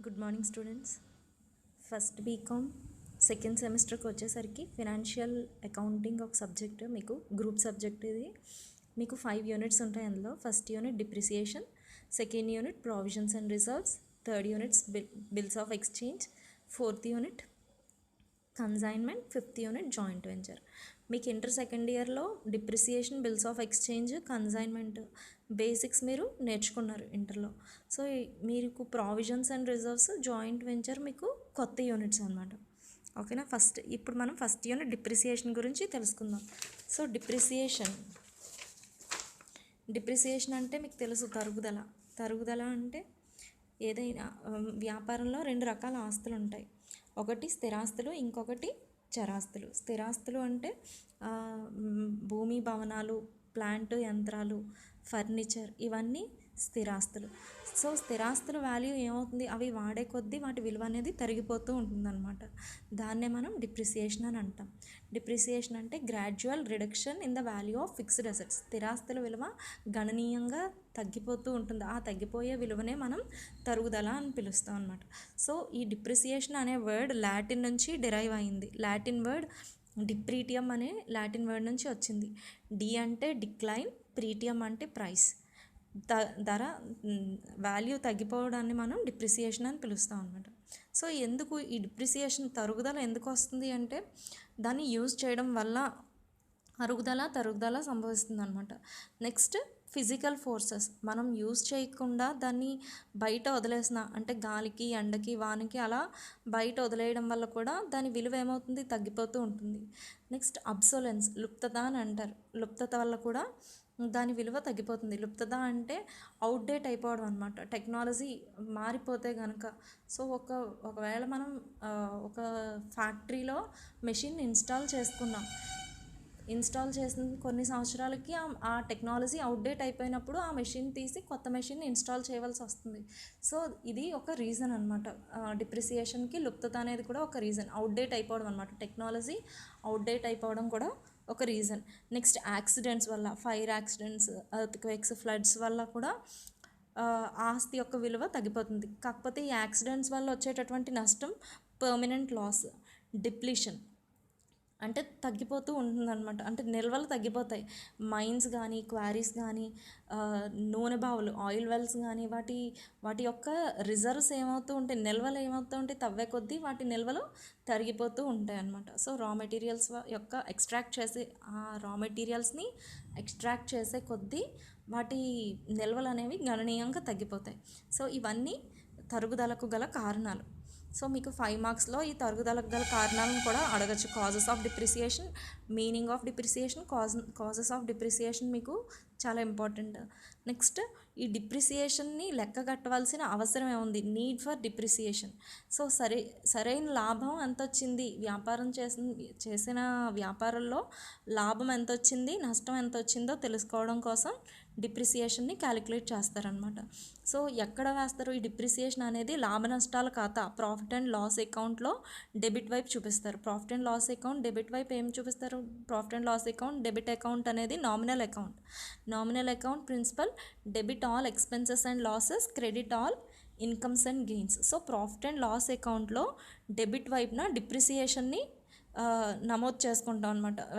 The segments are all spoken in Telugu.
Good morning students. First BCom second సెమిస్టర్కి వచ్చేసరికి ఫినాన్షియల్ అకౌంటింగ్ ఒక సబ్జెక్ట్, మీకు గ్రూప్ సబ్జెక్ట్. ఇది మీకు 5 యూనిట్స్ ఉంటాయి. అందులో first unit depreciation, second unit provisions and reserves, third units bills of exchange, fourth unit consignment, fifth unit joint venture. మీకు ఇంటర్ సెకండ్ ఇయర్లో depreciation, bills of exchange, consignment basics మీరు నేర్చుకున్నారు ఇంటర్లో. సో మీకు provisions and reserves, joint venture మీకు కొత్త యూనిట్స్ అనమాట. ఓకేనా. ఇప్పుడు మనం ఫస్ట్ యూనిట్ డిప్రిసియేషన్ గురించి తెలుసుకుందాం. సో డిప్రిసియేషన్ అంటే మీకు తెలుసు, తరుగుదల అంటే ఏదైనా వ్యాపారంలో 2 రకాల ఆస్తులు ఉంటాయి. ఒకటి స్థిరాస్తులు, ఇంకొకటి చరాస్తులు. స్థిరాస్తులు అంటే భూమి, భవనాలు, ప్లాంట్, యంత్రాలు, ఫర్నిచర్, ఇవన్నీ స్థిరాస్తులు. సో స్థిరాస్తుల వాల్యూ ఏమవుతుంది, అవి వాడే కొద్దీ వాటి విలువ అనేది తరిగిపోతూ ఉంటుందన్నమాట. దాన్నే మనం డిప్రిసియేషన్ అని అంటాం. డిప్రిసియేషన్ అంటే gradual reduction in the value of fixed assets. స్థిరాస్తుల విలువ గణనీయంగా తగ్గిపోతూ ఉంటుంది. ఆ తగ్గిపోయే విలువనే మనం తరుగుదల అని పిలుస్తాం అనమాట. సో ఈ డిప్రిసియేషన్ అనే వర్డ్ లాటిన్ నుంచి డిరైవ్ అయింది. లాటిన్ వర్డ్ డిప్రీటియం అనే లాటిన్ వర్డ్ నుంచి వచ్చింది. డి అంటే డిక్లైన్, ప్రీటియం అంటే ప్రైస్. ధర, వాల్యూ తగ్గిపోవడాన్ని మనం డిప్రిసియేషన్ అని పిలుస్తాం అనమాట. సో ఎందుకు ఈ డిప్రిసియేషన్, తరుగుదల ఎందుకు వస్తుంది అంటే దాన్ని యూజ్ చేయడం వల్ల తరుగుదల సంభవిస్తుంది అనమాట. నెక్స్ట్ ఫిజికల్ ఫోర్సెస్, మనం యూజ్ చేయకుండా దాన్ని బయట వదిలేసిన, అంటే గాలికి, ఎండకి, వానకి అలా బయట వదిలేయడం వల్ల కూడా దాని విలువ ఏమవుతుంది, తగ్గిపోతూ ఉంటుంది. నెక్స్ట్ అబ్సోలెన్స్, లుప్తత అని అంటారు. లుప్తత వల్ల కూడా దాని విలువ తగ్గిపోతుంది. లుప్తత అంటే అవుట్డేట్ అయిపోవడం అనమాట. టెక్నాలజీ మారిపోతే కనుక, సో ఒకవేళ మనం ఒక ఫ్యాక్టరీలో మెషిన్ ఇన్స్టాల్ చేసిన కొన్ని సంవత్సరాలకి ఆ టెక్నాలజీ అవుట్డేట్ అయిపోయినప్పుడు ఆ మెషిన్ తీసి కొత్త మెషిన్ ఇన్స్టాల్ చేయవలసి వస్తుంది. సో ఇది ఒక రీజన్ అనమాట. డిప్రిసియేషన్కి లుప్తత అనేది కూడా ఒక రీజన్. అవుట్డేట్ అయిపోవడం అనమాట, టెక్నాలజీ అవుట్డేట్ అయిపోవడం కూడా ఒక రీజన్. నెక్స్ట్ యాక్సిడెంట్స్ వల్ల, ఫైర్ యాక్సిడెంట్స్, ఎర్త్క్వేక్స్, ఫ్లడ్స్ వల్ల కూడా ఆస్తి యొక్క విలువ తగ్గిపోతుంది. కాకపోతే ఈ యాక్సిడెంట్స్ వల్ల వచ్చేటటువంటి నష్టం పర్మనెంట్ లాస్. డిప్లీషన్ అంటే తగ్గిపోతూ ఉంటుందన్నమాట. అంటే నిల్వలు తగ్గిపోతాయి. మైన్స్ కానీ, క్వారీస్ కానీ, నూనె బావులు, ఆయిల్ వెల్స్ కానీ, వాటి యొక్క రిజర్వ్స్ ఏమవుతూ ఉంటాయి, నిల్వలు ఏమవుతూ ఉంటాయి, తవ్వే కొద్దీ వాటి నిల్వలు తరిగిపోతూ ఉంటాయి అన్నమాట. సో రా మెటీరియల్స్ యొక్క రా మెటీరియల్స్ని ఎక్స్ట్రాక్ట్ చేసే కొద్దీ వాటి నిల్వలు అనేవి గణనీయంగా తగ్గిపోతాయి. సో ఇవన్నీ తరుగుదలకు గల కారణాలు. సో మీకు 5 మార్క్స్లో ఈ తరుగుదలకు గల కారణాలను కూడా అడగచ్చు. Causes of depreciation, meaning of depreciation, causes of depreciation మీకు చాలా ఇంపార్టెంట్. నెక్స్ట్ ఈ డిప్రిసియేషన్ని లెక్క కట్టవలసిన అవసరం ఏముంది, నీడ్ ఫర్ డిప్రిసియేషన్. సో సరైన లాభం ఎంత వచ్చింది, చేసిన వ్యాపారంలో లాభం ఎంత వచ్చింది, నష్టం ఎంత వచ్చిందో తెలుసుకోవడం కోసం డిప్రిసియేషన్ని క్యాలిక్యులేట్ చేస్తారనమాట. సో ఎక్కడ వేస్తారు ఈ డిప్రిసియేషన్ అనేది, లాభ నష్టాల ఖాతా, ప్రాఫిట్ అండ్ లాస్ అకౌంట్లో డెబిట్ వైపు చూపిస్తారు. Profit and loss account debit వైపు ఏం చూపిస్తారు, profit and loss account debit account అనేది nominal account principle, debit all expenses and losses, credit all incomes and gains. So profit and loss అకౌంట్లో డెబిట్ వైపున డిప్రిసియేషన్ని నమోదు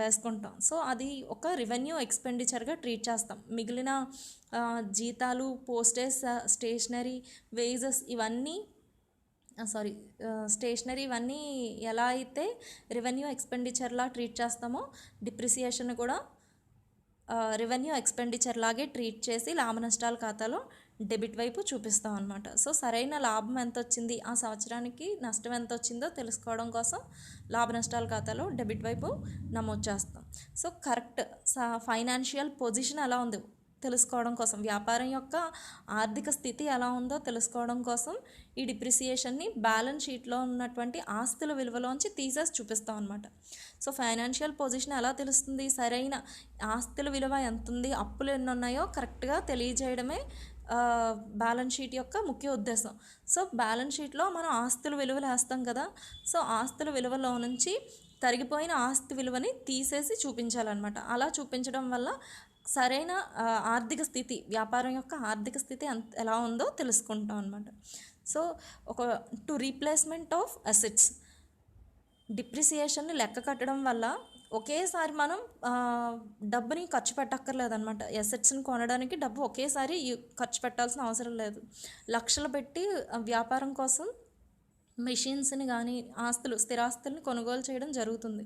వేసుకుంటాం. సో అది ఒక రెవెన్యూ ఎక్స్పెండిచర్గా ట్రీట్ చేస్తాం. మిగిలిన జీతాలు, పోస్టేజ్, స్టేషనరీ ఇవన్నీ ఎలా అయితే రెవెన్యూ ఎక్స్పెండిచర్లా ట్రీట్ చేస్తామో, డిప్రిసియేషన్ కూడా రెవెన్యూ ఎక్స్పెండిచర్ లాగే ట్రీట్ చేసి లాభ నష్టాల ఖాతాలో డెబిట్ వైపు చూపిస్తాం అనమాట. సో సరైన లాభం ఎంత వచ్చింది, ఆ సంవత్సరానికి నష్టం ఎంత వచ్చిందో తెలుసుకోవడం కోసం లాభ నష్టాల ఖాతాలో డెబిట్ వైపు నమోదు చేస్తాం. సో కరెక్ట్ ఫైనాన్షియల్ పొజిషన్ ఎలా ఉంది తెలుసుకోవడం కోసం, వ్యాపారం యొక్క ఆర్థిక స్థితి ఎలా ఉందో తెలుసుకోవడం కోసం ఈ డిప్రిసియేషన్ని బ్యాలెన్స్ షీట్లో ఉన్నటువంటి ఆస్తుల విలువలోంచి తీసేసి చూపిస్తాం అనమాట. సో ఫైనాన్షియల్ పొజిషన్ ఎలా తెలుస్తుంది, సరైన ఆస్తుల విలువ ఎంత ఉంది, అప్పులు ఎన్ని ఉన్నాయో కరెక్ట్గా తెలియజేయడమే బ్యాలెన్స్ షీట్ యొక్క ముఖ్య ఉద్దేశం. సో బ్యాలెన్స్ షీట్లో మనం ఆస్తుల విలువలు వేస్తాం కదా. సో ఆస్తుల విలువలో నుంచి తరిగిపోయిన ఆస్తి విలువని తీసేసి చూపించాలన్నమాట. అలా చూపించడం వల్ల సరైన ఆర్థిక స్థితి, వ్యాపారం యొక్క ఆర్థిక స్థితి ఎలా ఉందో తెలుసుకుంటాం అనమాట. సో ఒక టు రీప్లేస్మెంట్ ఆఫ్ అసెట్స్, డిప్రిసియేషన్ని లెక్క కట్టడం వల్ల ఒకేసారి మనం డబ్బుని ఖర్చు పెట్టక్కర్లేదన్నమాట. ఎసెట్స్ని కొనడానికి డబ్బు ఒకేసారి ఖర్చు పెట్టాల్సిన అవసరం లేదు. లక్షలు పెట్టి వ్యాపారం కోసం మెషిన్స్ని కానీ స్థిరాస్తుల్ని కొనుగోలు చేయడం జరుగుతుంది.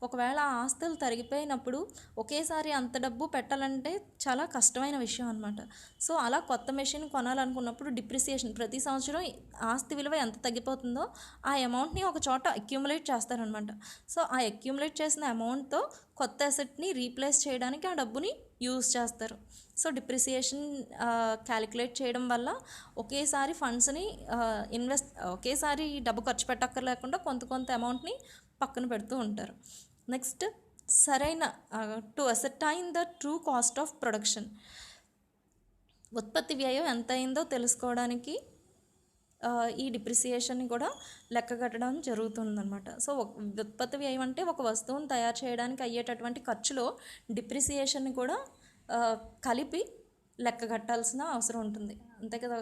ఒకవేళ ఆ ఆస్తులు తరిగిపోయినప్పుడు ఒకేసారి అంత డబ్బు పెట్టాలంటే చాలా కష్టమైన విషయం అనమాట. సో అలా కొత్త మెషిన్ కొనాలనుకున్నప్పుడు డిప్రిసియేషన్, ప్రతి సంవత్సరం ఆస్తి విలువ ఎంత తగ్గిపోతుందో ఆ అమౌంట్ని ఒక చోట అక్యూములేట్ చేస్తారనమాట. సో ఆ అక్యూములేట్ చేసిన అమౌంట్తో కొత్త అసెట్ని రీప్లేస్ చేయడానికి ఆ డబ్బుని యూజ్ చేస్తారు. సో డిప్రిసియేషన్ క్యాలిక్యులేట్ చేయడం వల్ల ఒకేసారి ఫండ్స్ని ఒకేసారి డబ్బు ఖర్చు పెట్టక్కర్లేకుండా కొంత అమౌంట్ని పక్కన పెడుతూ ఉంటారు. నెక్స్ట్, సరైన to ascertain the true cost of production, ఉత్పత్తి వ్యయం ఎంత అయిందో తెలుసుకోవడానికి ఈ డిప్రిసియేషన్ని కూడా లెక్క కట్టడం జరుగుతుందన్నమాట. సో ఉత్పత్తి వ్యయం అంటే ఒక వస్తువును తయారు చేయడానికి అయ్యేటటువంటి ఖర్చులో డిప్రిసియేషన్ని కూడా కలిపి లెక్క కట్టాల్సిన అవసరం ఉంటుంది. అంతే కదా,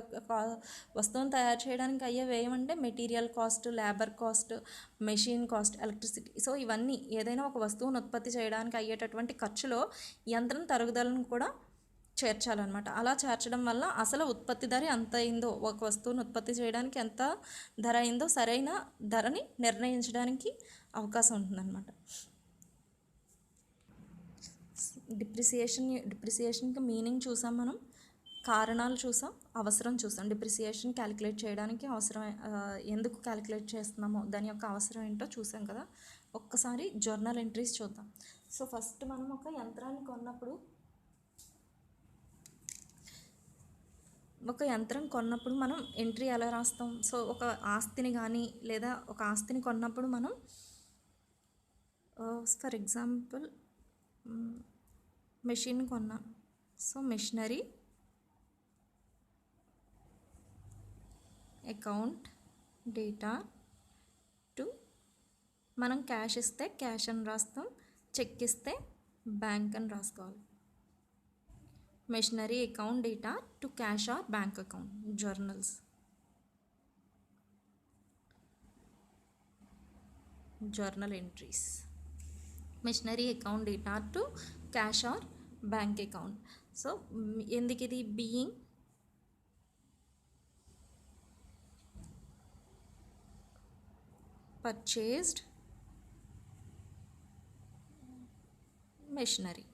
వస్తువును తయారు చేయడానికి అయ్యే వ్యయం అంటే material cost, labour cost, machine cost, electricity. So ఇవన్నీ ఏదైనా ఒక వస్తువును ఉత్పత్తి చేయడానికి అయ్యేటటువంటి ఖర్చులో యంత్రం తరుగుదలను కూడా చేర్చాలన్నమాట. అలా చేర్చడం వల్ల అసలు ఉత్పత్తి ధర ఎంత అయిందో, ఒక వస్తువును ఉత్పత్తి చేయడానికి ఎంత ధర అయిందో సరైన ధరని నిర్ణయించడానికి అవకాశం ఉంటుందన్నమాట. డిప్రిసియేషన్కి మీనింగ్ చూసాం, మనం కారణాలు చూసాం, అవసరం చూసాం. డిప్రిసియేషన్ క్యాలిక్యులేట్ చేయడానికి అవసరం, ఎందుకు క్యాలిక్యులేట్ చేస్తున్నామో దాని యొక్క అవసరం ఏంటో చూసాం కదా. ఒక్కసారి జర్నల్ ఎంట్రీస్ చూద్దాం. సో ఫస్ట్ మనం ఒక యంత్రాన్ని కొన్నప్పుడు మనం ఎంట్రీ ఎలా రాస్తాం? సో ఒక ఆస్తిని కానీ లేదా ఒక ఆస్తిని కొన్నప్పుడు మనం ఫర్ ఎగ్జాంపుల్ మెషిన్ కొన్నాం. So machinery account data to, మనం క్యాష్ ఇస్తే క్యాష్ అని రాస్తాం, చెక్ ఇస్తే బ్యాంక్ అని రాసుకోవాలి. Machinery account data to cash or bank account. Journal entries, machinery account data to cash or bank account. So ఎందుకు ఇది? బీయింగ్ పర్చేస్డ్ మెషినరీ,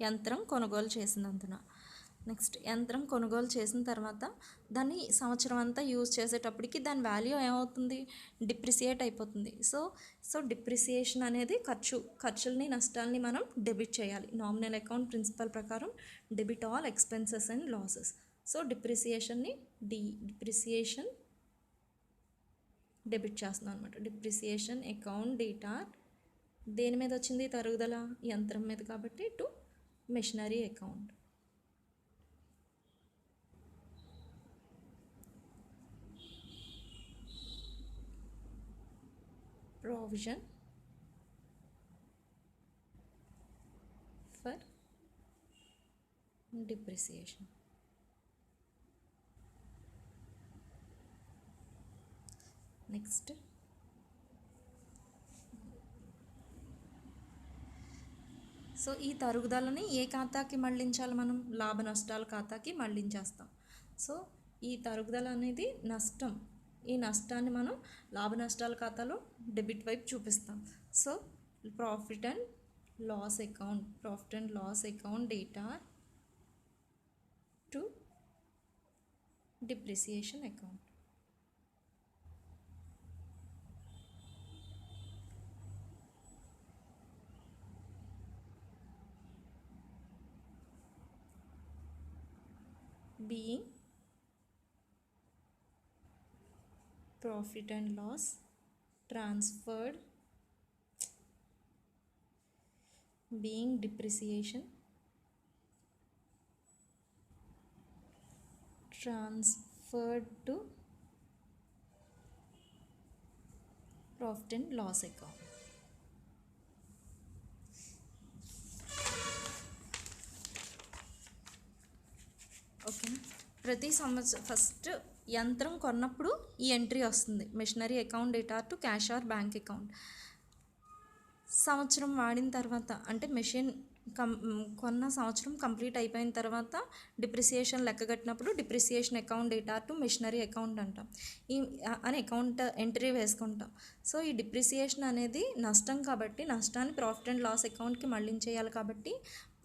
యంత్రం కొనుగోలు చేసినందున. నెక్స్ట్, యంత్రం కొనుగోలు చేసిన తర్వాత దాన్ని సంవత్సరం అంతా యూజ్ చేసేటప్పటికి దాని వాల్యూ ఏమవుతుంది? డిప్రిసియేట్ అయిపోతుంది. సో డిప్రిసియేషన్ అనేది ఖర్చుల్ని నష్టాలని మనం డెబిట్ చేయాలి. నామినల్ అకౌంట్ ప్రిన్సిపల్ ప్రకారం debit all expenses and losses. So డిప్రిసియేషన్ని డిప్రిసియేషన్ డెబిట్ చేస్తున్నాం అనమాట. డిప్రిసియేషన్ అకౌంట్ డేటా దేని మీద వచ్చింది? తరుగుదల, యంత్రం మీద, కాబట్టి to machinery account. Provision for depreciation. Next, so ఈ తరుగుదలని ఏ ఖాతాకి మళ్ళించాలి? మనం లాభ నష్టాల ఖాతాకి మళ్ళించేస్తాం. సో ఈ తరుగుదల అనేది నష్టం. ఈ నష్టాన్ని మనం లాభ నష్టాల ఖాతాలో డెబిట్ వైపు చూపిస్తాం. So profit and loss account data to depreciation account. being profit and loss transferred, being depreciation transferred to profit and loss account. ఓకేనా? ప్రతి సంవత్సరం ఫస్ట్ యంత్రం కొన్నప్పుడు ఈ ఎంట్రీ వస్తుంది, machinery account data to cash or bank account. సంవత్సరం వాడిన తర్వాత అంటే మెషిన్ కొన్న సంవత్సరం కంప్లీట్ అయిపోయిన తర్వాత డిప్రిసియేషన్ లెక్క కట్టినప్పుడు depreciation account data to machinery account అంటాం. అని అకౌంట్ ఎంట్రీ వేసుకుంటాం. సో ఈ డిప్రిసియేషన్ అనేది నష్టం కాబట్టి నష్టాన్ని ప్రాఫిట్ అండ్ లాస్ అకౌంట్కి మళ్ళించేయాలి కాబట్టి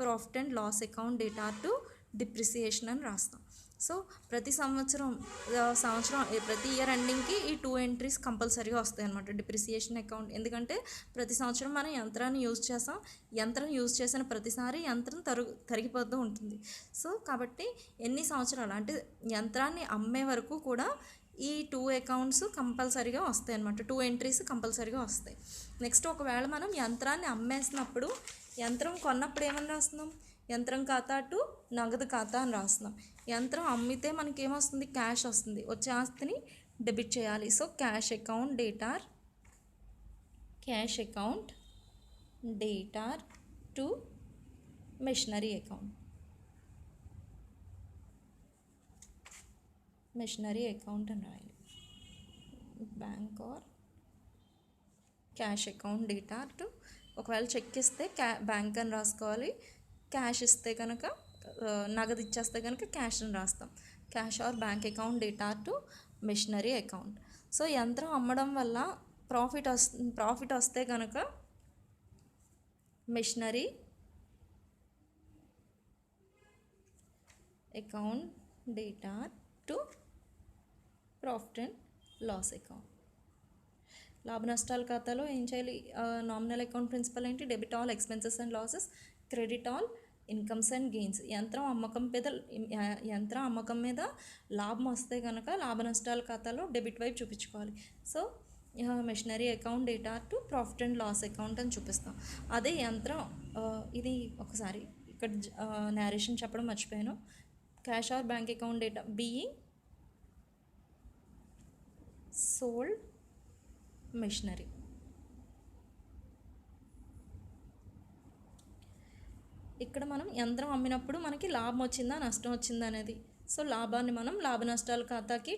profit and loss account data to depreciation అని రాస్తాం. సో ప్రతి ప్రతి ఇయర్ ఎండింగ్కి ఈ 2 ఎంట్రీస్ కంపల్సరీగా వస్తాయి అన్నమాట డిప్రిసియేషన్ అకౌంట్. ఎందుకంటే ప్రతి సంవత్సరం మనం యంత్రాన్ని యూజ్ చేస్తాం, యంత్రం యూజ్ చేసిన ప్రతిసారి యంత్రం తరిగిపోతూ ఉంటుంది. సో కాబట్టి ఎన్ని సంవత్సరాలు అంటే యంత్రాన్ని అమ్మే వరకు కూడా ఈ 2 అకౌంట్స్ కంపల్సరీగా వస్తాయి అన్నమాట, 2 ఎంట్రీస్ కంపల్సరీగా వస్తాయి. నెక్స్ట్ ఒకవేళ మనం యంత్రాన్ని అమ్మేసినప్పుడు యంత్రం కొన్నప్పుడు ఏమని రాస్తున్నాం, యంత్రం ఖాతా టు నగదు ఖాతా అని రాస్తున్నాం. యంత్రం అమ్మితే మనకి ఏమొస్తుంది, క్యాష్ వస్తుంది, వచ్చే ఆస్తిని డెబిట్ చేయాలి. So cash account data to machinery account అని రాయాలి. Bank or cash account data to, ఒకవేళ చెక్ ఇస్తే బ్యాంక్ అని రాసుకోవాలి, క్యాష్ ఇస్తే కనుక నగదు ఇచ్చేస్తే కనుక క్యాష్ అని రాస్తాం. Cash or bank account data to machinery account. So యంత్రం అమ్మడం వల్ల ప్రాఫిట్ వస్తే కనుక machinery account data to profit and loss account. లాభ నష్టాల ఖాతాలో ఏం చేయాలి, నామినల్ అకౌంట్ ప్రిన్సిపల్ ఏంటి, debit all expenses and losses, credit all incomes and gains. యంత్రం అమ్మకం మీద లాభం వస్తే కనుక లాభ నష్టాల ఖాతాలో డెబిట్ వైపు చూపించుకోవాలి. So machinery account data to profit and loss account అని చూపిస్తాం. అదే యంత్రం ఇది ఒకసారి ఇక్కడ నేరేషన్ చెప్పడం మర్చిపోయాను. Cash or bank account data being sold machinery. ఇక్కడ మనం యంత్రం అమ్మినప్పుడు మనకి లాభం వచ్చిందా నష్టం వచ్చిందా అనేది, సో లాభాన్ని మనం లాభ నష్టాల ఖాతాకి